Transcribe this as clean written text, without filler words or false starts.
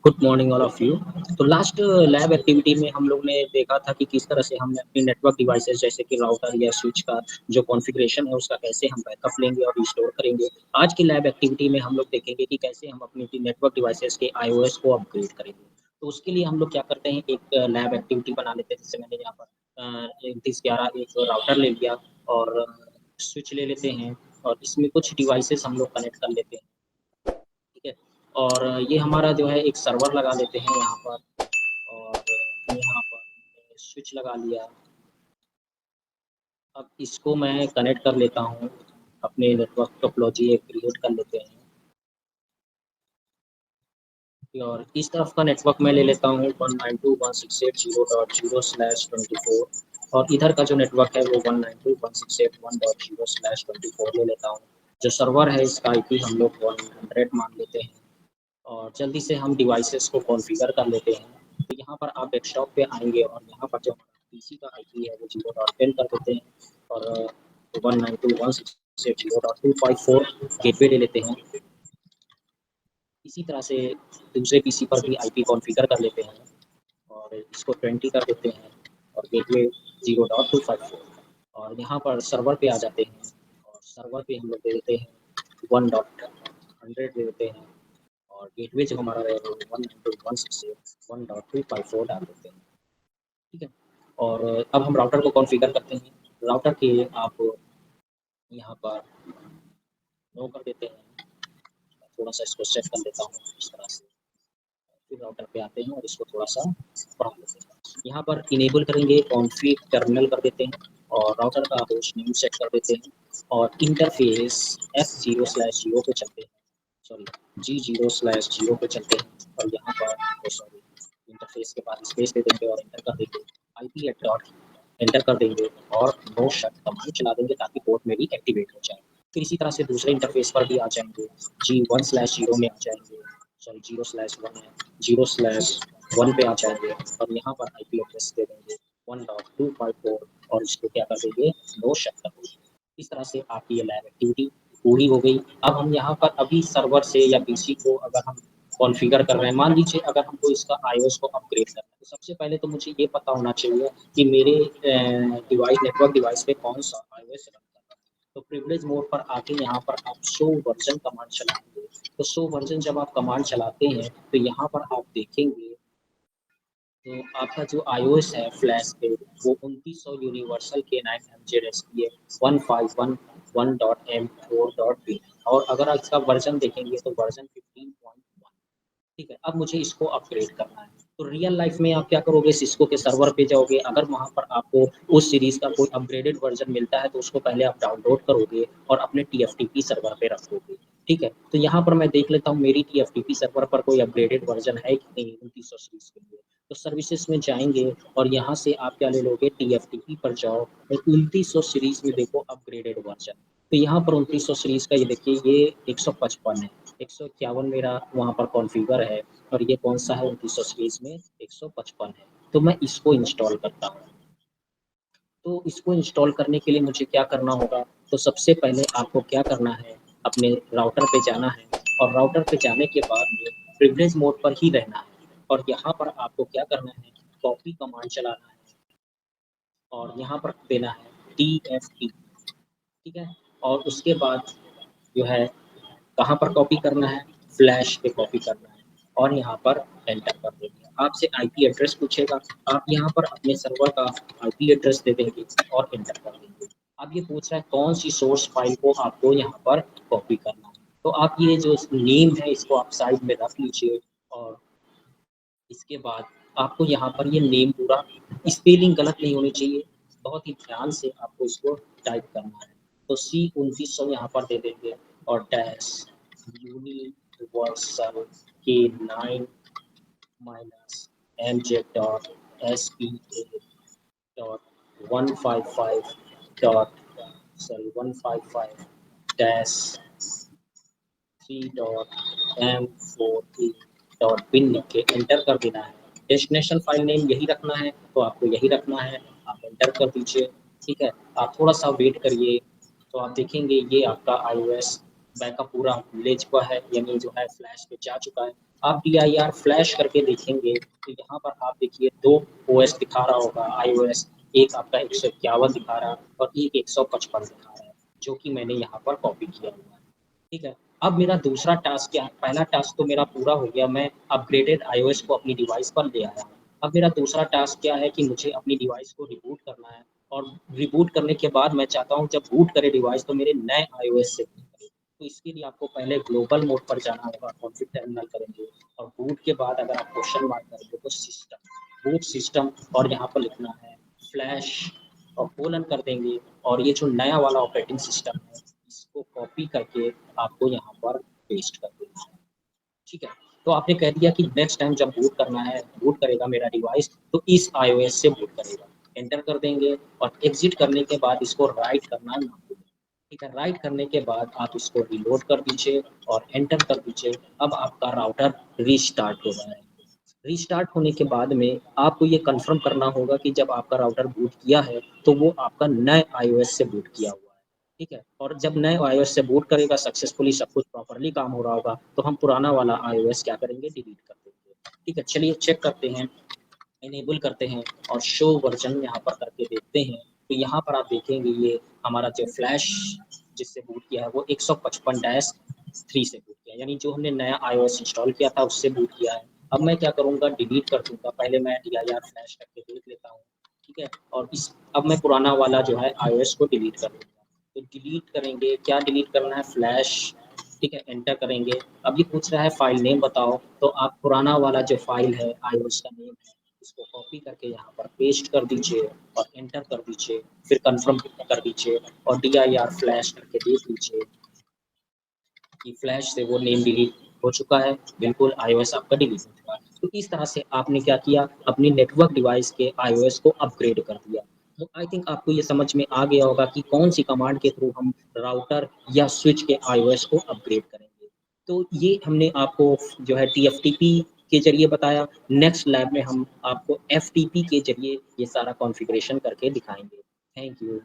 Good morning all of you. तो last lab activity में हम लोग ने देखा था कि किस तरह से हम अपने नेटवर्क डिवाइसेस जैसे कि राउटर या स्विच का जो कॉन्फ़िगरेशन है उसका कैसे हम बैकअप लेंगे और रिस्टोर करेंगे। आज की लैब एक्टिविटी में हम लोग देखेंगे कि कैसे हम अपने नेटवर्क डिवाइसेस के आईओएस को अपग्रेड करेंगे। तो उसके लिए हम लोग क्या करते हैं, एक लैब एक्टिविटी बना लेते हैं। जैसे मैंने यहाँ पर 2911 एक राउटर ले लिया और स्विच ले लेते हैं और इसमें कुछ डिवाइसेस हम लोग कनेक्ट कर लेते हैं। ठीक है, और ये हमारा जो है एक सर्वर लगा लेते हैं यहाँ पर, और यहाँ पर स्विच लगा लिया। अब इसको मैं कनेक्ट कर लेता हूँ, अपने नेटवर्क टोपोलॉजी एक क्रिएट कर लेते हैं और इस तरफ का नेटवर्क मैं ले लेता हूँ 192.168.0.0/24 और इधर का जो नेटवर्क है वो 192.168.1.0/24 ले लेता हूँ। जो सर्वर है इसका आईपी हम लोग 100 मान लेते हैं और जल्दी से हम डिवाइसेस को कॉन्फ़िगर कर लेते हैं। तो यहाँ पर आप डेस्कटॉप पे आएँगे और यहाँ पर जो हमारा पीसी का आईपी है वो 0.10 कर देते हैं और 192.168.0.254 गेटवे ले लेते हैं। इसी तरह से दूसरे पीसी पर भी आईपी कॉन्फ़िगर कर लेते हैं और इसको 20 कर देते हैं और गेटवे 0.254 और यहाँ पर सर्वर पे आ जाते हैं और सर्वर पे हम लोग दे देते हैं 1.100 दे देते हैं और गेटवे जो हमारा रहेगा वो 192.168.1.254 डाल देते हैं। ठीक है, और अब हम राउटर को कॉन्फ़िगर करते हैं। राउटर के आप यहाँ पर नो कर देते हैं। थोड़ा-सा इसको सेट कर लेता हूँ इस तरह से। फिर राउटर पे आते हैं और इसको थोड़ा-सा बढ़ा लेते हैं। यहाँ पर इनेबल करेंगे, कॉन्फ़िग टर्मिनल कर देते हैं और राउटर का होस्ट नेम सेट कर देते हैं और इंटरफ़ेस F0/0 पे चलते हैं। सॉरी, G0/0 पे चलते हैं और यहाँ पर सॉरी, इंटरफ़ेस के बाद स्पेस दे देंगे और एंटर कर देंगे। आईपी एट डॉट एंटर कर देंगे और नो शट कमांड चला देंगे ताकि पोर्ट में भी एक्टिवेट हो जाए। फिर इसी तरह से दूसरे इंटरफ़ेस पर भी आ जाएँगे, G1/0 में आ जाएँगे, सॉरी 0/1 है, 0/1 पे आ जाएँगे और यहाँ पर आईपी एड्रेस दे देंगे 1.254 और इसको क्या कर देंगे, नो शट कर देंगे। इस तरह से आपकी ये लैब एक्टिविटी पूरी हो गई। अब हम यहाँ पर अभी सर्वर से या पीसी को अगर हम कॉन्फ़िगर कर रहे हैं, मान लीजिए अगर हमको इसका आईओएस को अपग्रेड करना है, तो सबसे पहले तो मुझे ये पता होना चाहिए कि मेरे डिवाइस नेटवर्क डिवाइस पे कौन-सा आईओएस रन कर रहा है। तो प्रिविलेज मोड पर आके यहाँ पर आप शो वर्ज़न कमांड चलाएँगे। तो शो वर्ज़न जब आप कमांड चलाते हैं, तो यहाँ पर आप देखेंगे तो आपका जो आईओएस है फ्लैश पे वो 2900 यूनिवर्सल K9 MJRSP 1511.m4.p और अगर इसका वर्जन देखेंगे तो वर्जन 15.1। ठीक है, अब मुझे इसको अपग्रेड करना है। तो रियल लाइफ में आप क्या करोगे, सिस्को के सर्वर पे जाओगे, अगर वहाँ पर आपको उस सीरीज़ का कोई अपग्रेडेड वर्ज़न मिलता है, तो उसको पहले आप डाउनलोड करोगे और अपने टीएफटीपी सर्वर पे रखोगे। ठीक है, तो यहाँ पर मैं देख लेता हूँ मेरी टीएफटीपी सर्वर पर कोई अपग्रेडेड वर्ज़न है कि नहीं 2900 सीरीज़ के लिए। तो सर्विसेज़ में जाएँगे और यहाँ से आप क्या ले लोगे, टीएफटीपी पर जाओ और 2900 सीरीज़ में देखो अपग्रेडेड वर्ज़न। तो यहाँ पर 2900 सीरीज़ का ये देखिए ये 155 है। 151 मेरा वहाँ पर कॉन्फ़िगर है और ये कौन-सा है 2900 सीरीज़ में 155 है। तो मैं इसको इंस्टॉल करता हूँ। तो इसको इंस्टॉल करने के लिए मुझे क्या करना होगा? तो सबसे पहले आपको क्या करना है, अपने राउटर पे जाना है और राउटर पे जाने के बाद में प्रिविलेज मोड पर ही रहना है और यहाँ पर आपको क्या करना है, कॉपी कमांड चलाना है और यहाँ पर देना है टीएफटी। ठीक है? और उसके बाद जो है कहाँ पर कॉपी करना है, फ्लैश पे कॉपी करना है और यहाँ पर एंटर कर देंगे। आपसे आईपी एड्रेस पूछेगा, आप यहाँ पर अपने सर्वर का आईपी एड्रेस दे देंगे और एंटर कर देंगे। अब ये पूछ रहा है कौन सी सोर्स फाइल को आपको यहाँ पर कॉपी करना है। तो आप ये जो नेम है इसको आप साइड में रख लीजिए और इसके बाद आपको यहाँ पर ये नेम पूरा स्पेलिंग गलत नहीं होनी चाहिए, बहुत ही ध्यान से आपको इसको टाइप करना है। तो C 2900 यहाँ पर दे देंगे और dash universal K9 minus MJ dot SPA dot 155 dot sorry 155 dash 3.m4 dot bin लिख के एंटर कर देना है। डेस्टिनेशन फाइल नेम यही रखना है तो आपको यही रखना है, आप एंटर कर दीजिए। ठीक है, आप थोड़ा सा वेट करिए तो आप देखेंगे ये आपका iOS बैकअप पूरा ले चुका है, यानी जो है फ्लैश पे जा चुका है। आप DIR फ्लैश करके देखेंगे तो यहाँ पर आप देखिए 2 OS दिखा रहा होगा iOS, एक आपका 151 दिखा रहा है और एक 155 दिखा रहा है, जो कि मैंने यहाँ पर कॉपी किया हुआ है। ठीक है, अब मेरा दूसरा टास्क क्या है? पहला टास्क तो मेरा पूरा हो गया, मैं अपग्रेडेड iOS को अपनी डिवाइस पर ले आया। अब मेरा दूसरा टास्क क्या है कि मुझे अपनी डिवाइस को रिबूट करना है और रिबूट करने के बाद मैं चाहता हूँ जब बूट करे डिवाइस तो मेरे नए iOS से बूट करे। तो इसके लिए आपको पहले ग्लोबल मोड पर जाना होगा, कॉन्फिग टर्मिनल करेंगे और बूट के बाद अगर आप क्वेश्चन मार्क करेंगे तो सिस्टम, बूट सिस्टम और यहाँ पर लिखना है फ्लैश और कोलन कर देंगे और ये जो नया वाला ऑपरेटिंग सिस्टम है इसको कॉपी करके आपको यहाँ पर पेस्ट कर देना है। ठीक है, तो आपने कह दिया कि नेक्स्ट टाइम जब बूट करना है, बूट करेगा मेरा डिवाइस तो इस iOS से बूट करेगा। एंटर कर देंगे और एग्ज़िट करने के बाद इसको राइट करना ना भूलें। ठीक है, राइट करने के बाद आप इसको रीलोड कर दीजिए और एंटर कर दीजिए। अब आपका राउटर रीस्टार्ट हो रहा है। रीस्टार्ट होने के बाद में आपको ये कन्फर्म करना होगा कि जब आपका राउटर बूट किया है, तो वो आपका नए iOS से बूट किया हुआ है, ठीक है? और जब नए iOS से बूट करेगा सक्सेसफुली सब कुछ प्रॉपर्ली काम हो रहा होगा, तो हम पुराना वाला iOS क्या करेंगे डिलीट कर देंगे, ठीक है? चलिए चेक करते हैं, इनेबल करते हैं और शो वर्ज़न यहाँ पर करके देखते हैं, तो यहाँ पर आप देखेंगे ये हमारा जो फ्लैश जिससे बूट किया है वो 155-3 से बूट किया है, यानी जो हमने नया iOS इंस्टॉल किया था उससे बूट किया है। अब मैं क्या करूँगा डिलीट कर दूँगा, पहले मैं dir फ्लैश करके देख लेता हूँ, ठीक है? और अब मैं पुराना वाला जो है iOS को डिलीट कर दूँगा। तो डिलीट करेंगे, क्या डिलीट करना है फ्लैश, ठीक है? एंटर करेंगे। अब ये पूछ रहा है फाइल नेम बताओ, तो आप पुराना वाला जो फाइल है iOS का नेम है इसको कॉपी करके यहाँ पर पेस्ट कर दीजिए और एंटर कर दीजिए, फिर कन्फर्म कर दीजिए और dir फ्लैश करके देख लीजिए कि फ्लैश से वो नेम डिलीट हो चुका है, बिल्कुल iOS आपका डिलीट हो चुका है। तो इस तरह से आपने क्या किया, अपनी नेटवर्क डिवाइस के iOS को अपग्रेड कर दिया। तो आई थिंक आपको ये समझ में आ गया होगा कि कौन-सी कमांड के थ्रू हम राउटर या स्विच के iOS को अपग्रेड करेंगे। तो ये हमने आपको जो है TFTP के ज़रिए बताया, नेक्स्ट लैब में हम आपको FTP के ज़रिए ये सारा कॉन्फ़िगरेशन करके दिखाएँगे। Thank you.